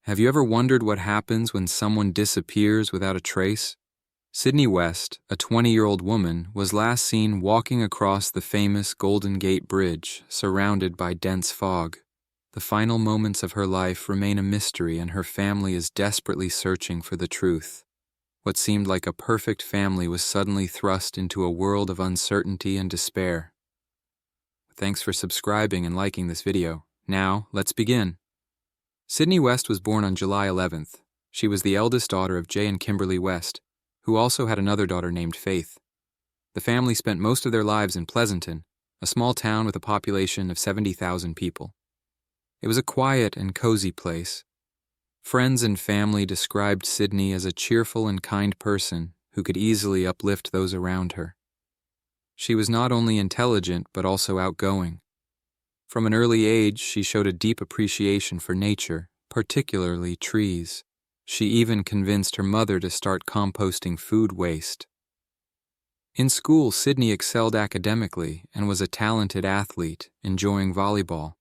Have you ever wondered what happens when someone disappears without a trace? Sydney West, a 20-year-old woman, was last seen walking across the famous Golden Gate Bridge, surrounded by dense fog. The final moments of her life remain a mystery, and her family is desperately searching for the truth. What seemed like a perfect family was suddenly thrust into a world of uncertainty and despair. Thanks for subscribing and liking this video. Now, let's begin. Sydney West was born on July 11th. She was the eldest daughter of Jay and Kimberly West, who also had another daughter named Faith. The family spent most of their lives in Pleasanton, a small town with a population of 70,000 people. It was a quiet and cozy place. Friends and family described Sydney as a cheerful and kind person who could easily uplift those around her. She was not only intelligent but also outgoing. From an early age, she showed a deep appreciation for nature, particularly trees. She even convinced her mother to start composting food waste. In school, Sydney excelled academically and was a talented athlete, enjoying volleyball.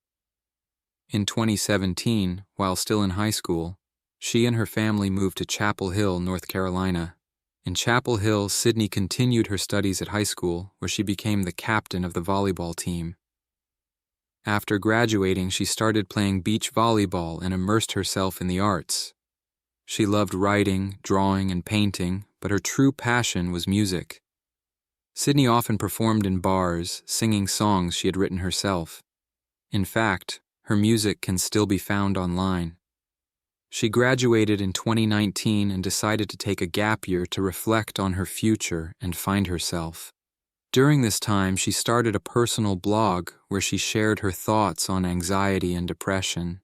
In 2017, while still in high school, she and her family moved to Chapel Hill, North Carolina. In Chapel Hill, Sydney continued her studies at high school, where she became the captain of the volleyball team. After graduating, she started playing beach volleyball and immersed herself in the arts. She loved writing, drawing, and painting, but her true passion was music. Sydney often performed in bars, singing songs she had written herself. In fact, her music can still be found online. She graduated in 2019 and decided to take a gap year to reflect on her future and find herself. During this time, she started a personal blog where she shared her thoughts on anxiety and depression.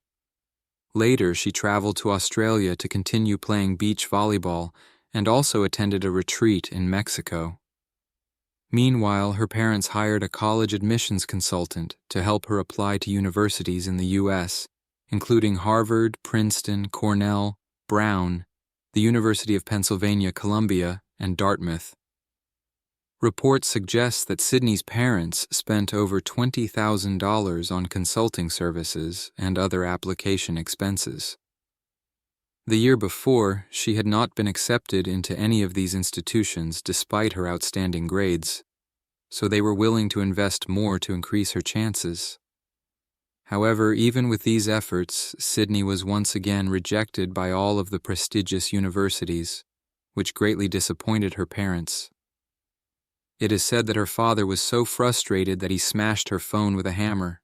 Later, she traveled to Australia to continue playing beach volleyball and also attended a retreat in Mexico. Meanwhile, her parents hired a college admissions consultant to help her apply to universities in the U.S., including Harvard, Princeton, Cornell, Brown, the University of Pennsylvania, Columbia, and Dartmouth. Reports suggest that Sydney's parents spent over $20,000 on consulting services and other application expenses. The year before, she had not been accepted into any of these institutions despite her outstanding grades, so they were willing to invest more to increase her chances. However, even with these efforts, Sydney was once again rejected by all of the prestigious universities, which greatly disappointed her parents. It is said that her father was so frustrated that he smashed her phone with a hammer.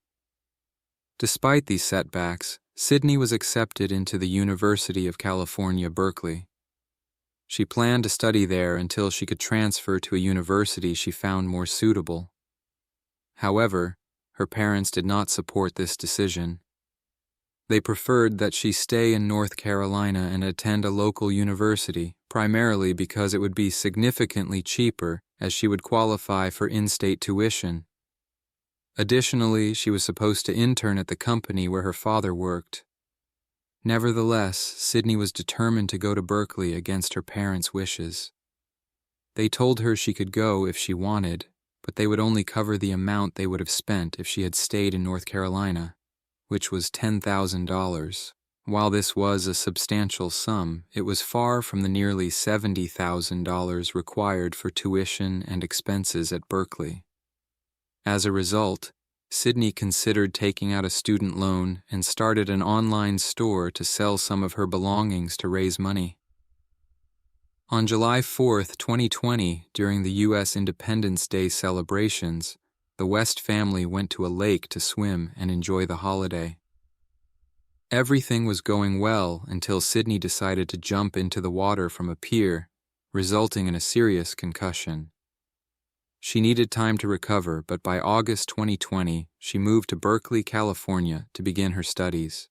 Despite these setbacks, Sydney was accepted into the University of California, Berkeley. She planned to study there until she could transfer to a university she found more suitable. However, her parents did not support this decision. They preferred that she stay in North Carolina and attend a local university, primarily because it would be significantly cheaper as she would qualify for in-state tuition. Additionally, she was supposed to intern at the company where her father worked. Nevertheless, Sydney was determined to go to Berkeley against her parents' wishes. They told her she could go if she wanted, but they would only cover the amount they would have spent if she had stayed in North Carolina, which was $10,000. While this was a substantial sum, it was far from the nearly $70,000 required for tuition and expenses at Berkeley. As a result, Sydney considered taking out a student loan and started an online store to sell some of her belongings to raise money. On July 4, 2020, during the U.S. Independence Day celebrations, the West family went to a lake to swim and enjoy the holiday. Everything was going well until Sydney decided to jump into the water from a pier, resulting in a serious concussion. She needed time to recover, but by August 2020, she moved to Berkeley, California to begin her studies.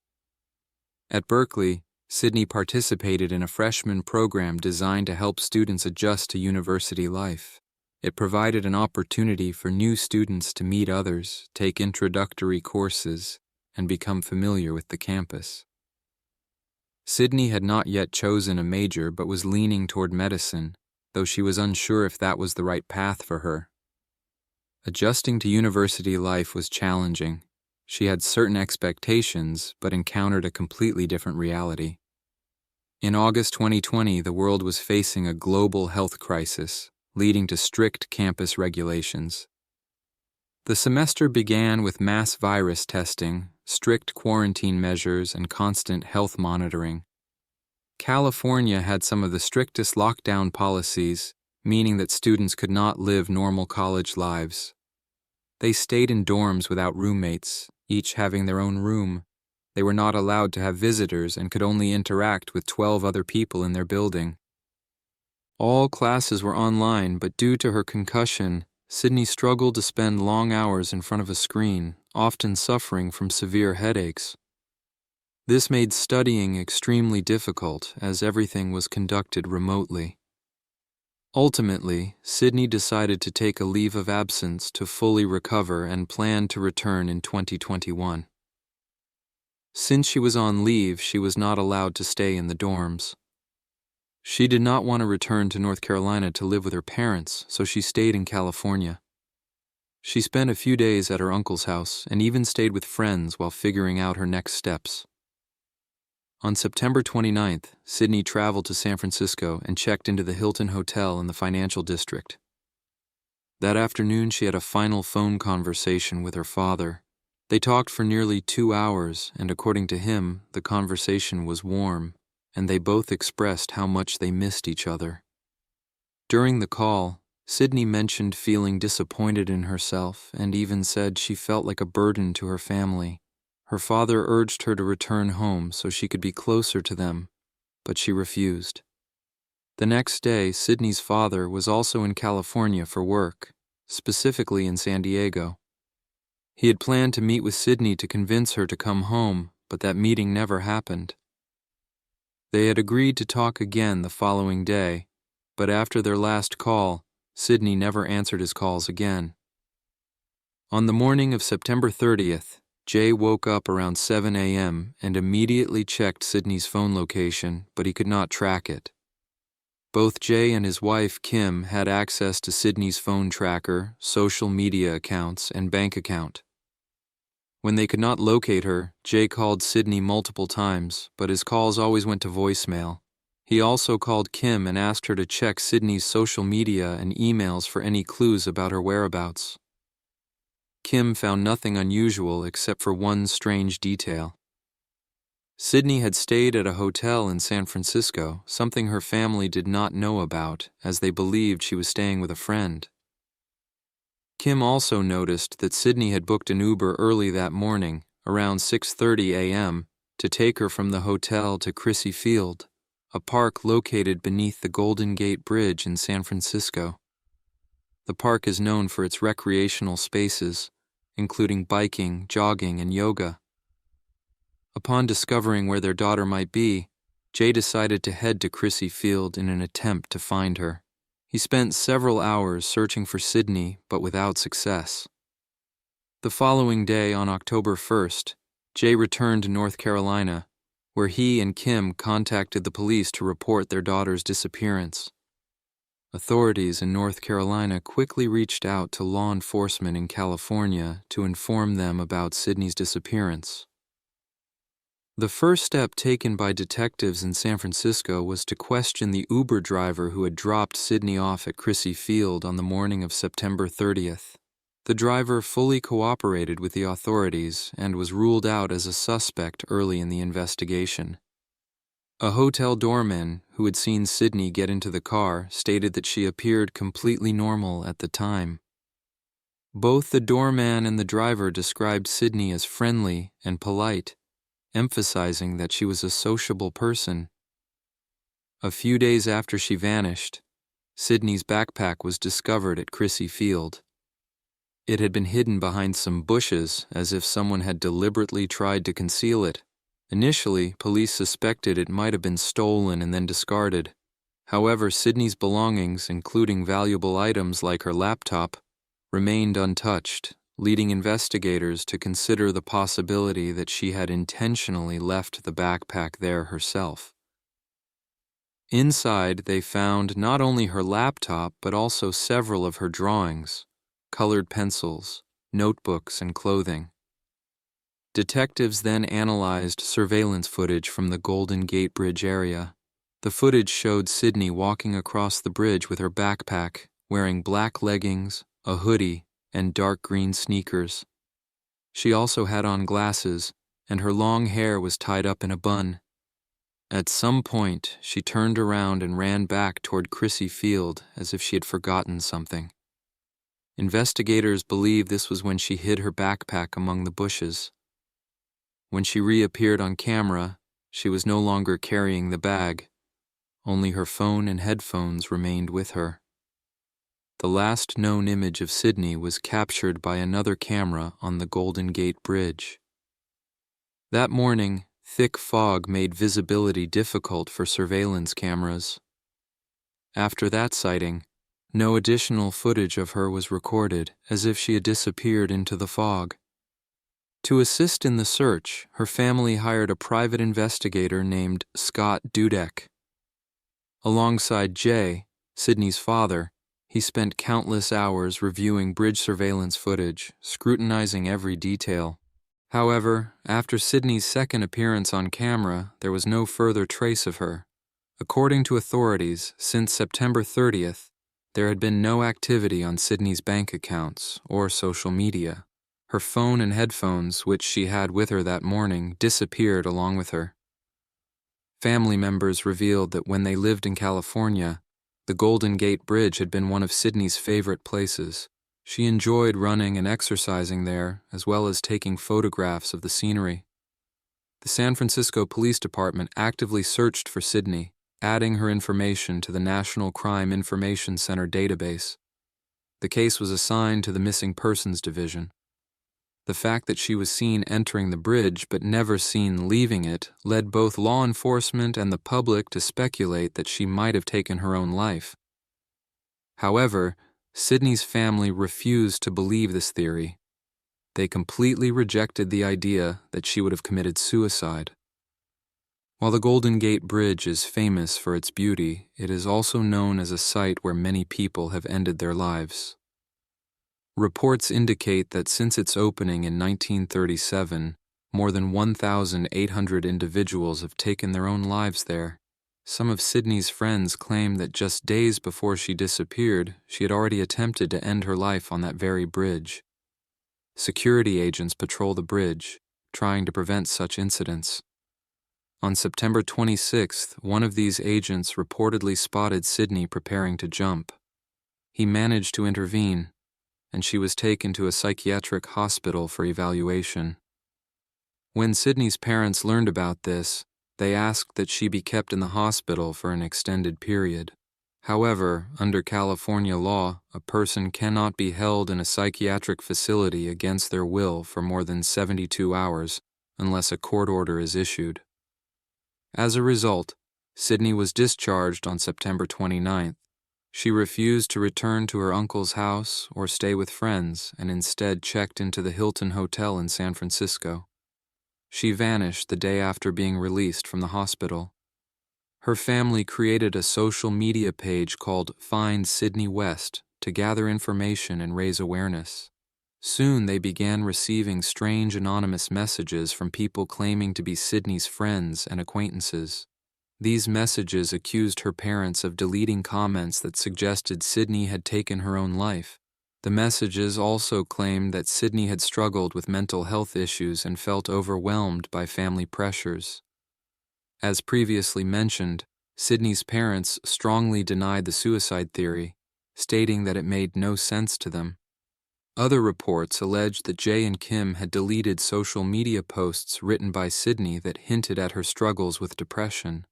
At Berkeley, Sydney participated in a freshman program designed to help students adjust to university life. It provided an opportunity for new students to meet others, take introductory courses, and become familiar with the campus. Sydney had not yet chosen a major but was leaning toward medicine, though she was unsure if that was the right path for her. Adjusting to university life was challenging, She had certain expectations, but encountered a completely different reality. In August 2020, the world was facing a global health crisis, leading to strict campus regulations. The semester began with mass virus testing, strict quarantine measures, and constant health monitoring. California had some of the strictest lockdown policies, meaning that students could not live normal college lives. They stayed in dorms without roommates, each having their own room. They were not allowed to have visitors and could only interact with 12 other people in their building. All classes were online, but due to her concussion, Sydney struggled to spend long hours in front of a screen, often suffering from severe headaches. This made studying extremely difficult as everything was conducted remotely. Ultimately, Sydney decided to take a leave of absence to fully recover and planned to return in 2021. Since she was on leave, she was not allowed to stay in the dorms. She did not want to return to North Carolina to live with her parents, so she stayed in California. She spent a few days at her uncle's house and even stayed with friends while figuring out her next steps. On September 29th, Sydney traveled to San Francisco and checked into the Hilton Hotel in the financial district. That afternoon, she had a final phone conversation with her father. They talked for nearly 2 hours, and according to him, the conversation was warm, and they both expressed how much they missed each other. During the call, Sydney mentioned feeling disappointed in herself and even said she felt like a burden to her family. Her father urged her to return home so she could be closer to them, but she refused. The next day, Sydney's father was also in California for work, specifically in San Diego. He had planned to meet with Sydney to convince her to come home, but that meeting never happened. They had agreed to talk again the following day, but after their last call, Sydney never answered his calls again. On the morning of September 30th, Jay woke up around 7 a.m. and immediately checked Sydney's phone location, but he could not track it. Both Jay and his wife, Kim, had access to Sydney's phone tracker, social media accounts, and bank account. When they could not locate her, Jay called Sydney multiple times, but his calls always went to voicemail. He also called Kim and asked her to check Sydney's social media and emails for any clues about her whereabouts. Kim found nothing unusual except for one strange detail. Sydney had stayed at a hotel in San Francisco, something her family did not know about, as they believed she was staying with a friend. Kim also noticed that Sydney had booked an Uber early that morning, around 6:30 a.m., to take her from the hotel to Crissy Field, a park located beneath the Golden Gate Bridge in San Francisco. The park is known for its recreational spaces, including biking, jogging, and yoga. Upon discovering where their daughter might be, Jay decided to head to Crissy Field in an attempt to find her. He spent several hours searching for Sydney, but without success. The following day, on October 1st, Jay returned to North Carolina, where he and Kim contacted the police to report their daughter's disappearance. Authorities in North Carolina quickly reached out to law enforcement in California to inform them about Sydney's disappearance. The first step taken by detectives in San Francisco was to question the Uber driver who had dropped Sydney off at Crissy Field on the morning of September 30th. The driver fully cooperated with the authorities and was ruled out as a suspect early in the investigation. A hotel doorman who had seen Sydney get into the car stated that she appeared completely normal at the time. Both the doorman and the driver described Sydney as friendly and polite, emphasizing that she was a sociable person. A few days after she vanished, Sydney's backpack was discovered at Crissy Field. It had been hidden behind some bushes as if someone had deliberately tried to conceal it. Initially, police suspected it might have been stolen and then discarded. However, Sydney's belongings, including valuable items like her laptop, remained untouched, leading investigators to consider the possibility that she had intentionally left the backpack there herself. Inside, they found not only her laptop but also several of her drawings, colored pencils, notebooks, and clothing. Detectives then analyzed surveillance footage from the Golden Gate Bridge area. The footage showed Sydney walking across the bridge with her backpack, wearing black leggings, a hoodie, and dark green sneakers. She also had on glasses, and her long hair was tied up in a bun. At some point, she turned around and ran back toward Crissy Field as if she had forgotten something. Investigators believe this was when she hid her backpack among the bushes. When she reappeared on camera, she was no longer carrying the bag. Only her phone and headphones remained with her. The last known image of Sydney was captured by another camera on the Golden Gate Bridge. That morning, thick fog made visibility difficult for surveillance cameras. After that sighting, no additional footage of her was recorded, as if she had disappeared into the fog. To assist in the search, her family hired a private investigator named Scott Dudek. Alongside Jay, Sydney's father, he spent countless hours reviewing bridge surveillance footage, scrutinizing every detail. However, after Sydney's second appearance on camera, there was no further trace of her. According to authorities, since September 30th, there had been no activity on Sydney's bank accounts or social media. Her phone and headphones, which she had with her that morning, disappeared along with her. Family members revealed that when they lived in California, the Golden Gate Bridge had been one of Sydney's favorite places. She enjoyed running and exercising there, as well as taking photographs of the scenery. The San Francisco Police Department actively searched for Sydney, adding her information to the National Crime Information Center database. The case was assigned to the Missing Persons Division. The fact that she was seen entering the bridge but never seen leaving it led both law enforcement and the public to speculate that she might have taken her own life. However, Sydney's family refused to believe this theory. They completely rejected the idea that she would have committed suicide. While the Golden Gate Bridge is famous for its beauty, it is also known as a site where many people have ended their lives. Reports indicate that since its opening in 1937, more than 1,800 individuals have taken their own lives there. Some of Sydney's friends claim that just days before she disappeared, she had already attempted to end her life on that very bridge. Security agents patrol the bridge, trying to prevent such incidents. On September 26th, one of these agents reportedly spotted Sydney preparing to jump. He managed to intervene, and she was taken to a psychiatric hospital for evaluation. When Sydney's parents learned about this, they asked that she be kept in the hospital for an extended period. However, under California law, a person cannot be held in a psychiatric facility against their will for more than 72 hours unless a court order is issued. As a result, Sydney was discharged on September 29th. She refused to return to her uncle's house or stay with friends and instead checked into the Hilton Hotel in San Francisco. She vanished the day after being released from the hospital. Her family created a social media page called Find Sydney West to gather information and raise awareness. Soon they began receiving strange anonymous messages from people claiming to be Sydney's friends and acquaintances. These messages accused her parents of deleting comments that suggested Sydney had taken her own life. The messages also claimed that Sydney had struggled with mental health issues and felt overwhelmed by family pressures. As previously mentioned, Sydney's parents strongly denied the suicide theory, stating that it made no sense to them. Other reports alleged that Jay and Kim had deleted social media posts written by Sydney that hinted at her struggles with depression.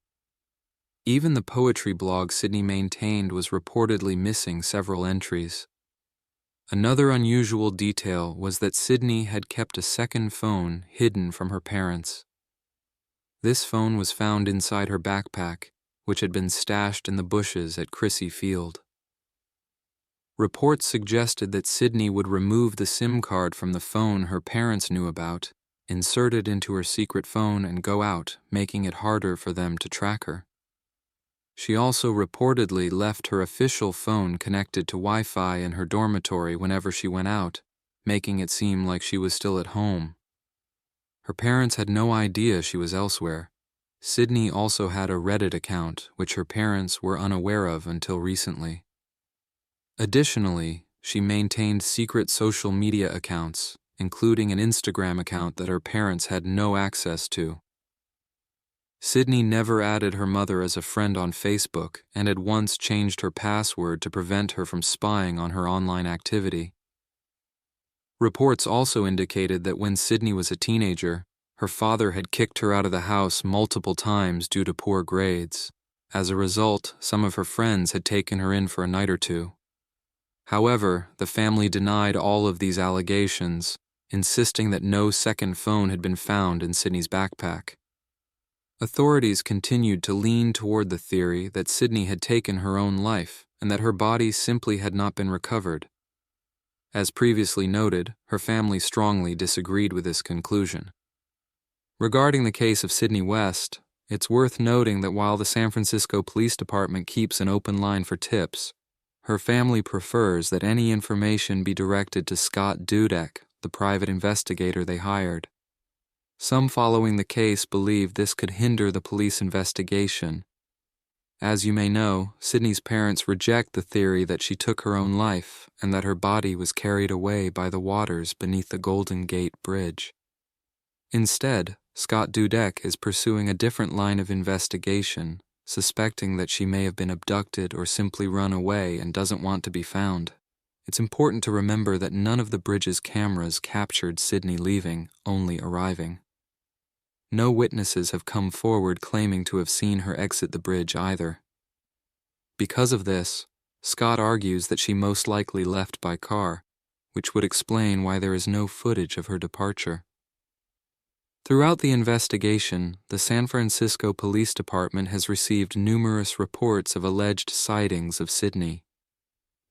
Even the poetry blog Sydney maintained was reportedly missing several entries. Another unusual detail was that Sydney had kept a second phone hidden from her parents. This phone was found inside her backpack, which had been stashed in the bushes at Crissy Field. Reports suggested that Sydney would remove the SIM card from the phone her parents knew about, insert it into her secret phone, and go out, making it harder for them to track her. She also reportedly left her official phone connected to Wi-Fi in her dormitory whenever she went out, making it seem like she was still at home. Her parents had no idea she was elsewhere. Sydney also had a Reddit account, which her parents were unaware of until recently. Additionally, she maintained secret social media accounts, including an Instagram account that her parents had no access to. Sydney never added her mother as a friend on Facebook and had once changed her password to prevent her from spying on her online activity. Reports also indicated that when Sydney was a teenager, her father had kicked her out of the house multiple times due to poor grades. As a result, some of her friends had taken her in for a night or two. However, the family denied all of these allegations, insisting that no second phone had been found in Sydney's backpack. Authorities continued to lean toward the theory that Sydney had taken her own life and that her body simply had not been recovered. As previously noted, her family strongly disagreed with this conclusion. Regarding the case of Sydney West, it's worth noting that while the San Francisco Police Department keeps an open line for tips, her family prefers that any information be directed to Scott Dudek, the private investigator they hired. Some following the case believe this could hinder the police investigation. As you may know, Sydney's parents reject the theory that she took her own life and that her body was carried away by the waters beneath the Golden Gate Bridge. Instead, Scott Dudek is pursuing a different line of investigation, suspecting that she may have been abducted or simply run away and doesn't want to be found. It's important to remember that none of the bridge's cameras captured Sydney leaving, only arriving. No witnesses have come forward claiming to have seen her exit the bridge either. Because of this, Scott argues that she most likely left by car, which would explain why there is no footage of her departure. Throughout the investigation, the San Francisco Police Department has received numerous reports of alleged sightings of Sydney.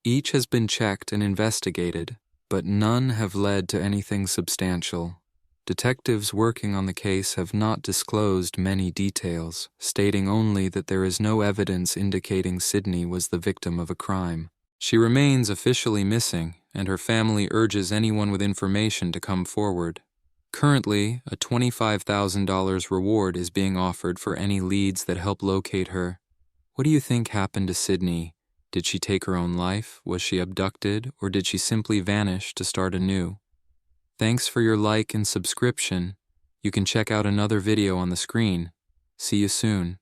Each has been checked and investigated, but none have led to anything substantial. Detectives working on the case have not disclosed many details, stating only that there is no evidence indicating Sydney was the victim of a crime. She remains officially missing, and her family urges anyone with information to come forward. Currently, a $25,000 reward is being offered for any leads that help locate her. What do you think happened to Sydney? Did she take her own life? Was she abducted? Or did she simply vanish to start anew? Thanks for your like and subscription. You can check out another video on the screen. See you soon.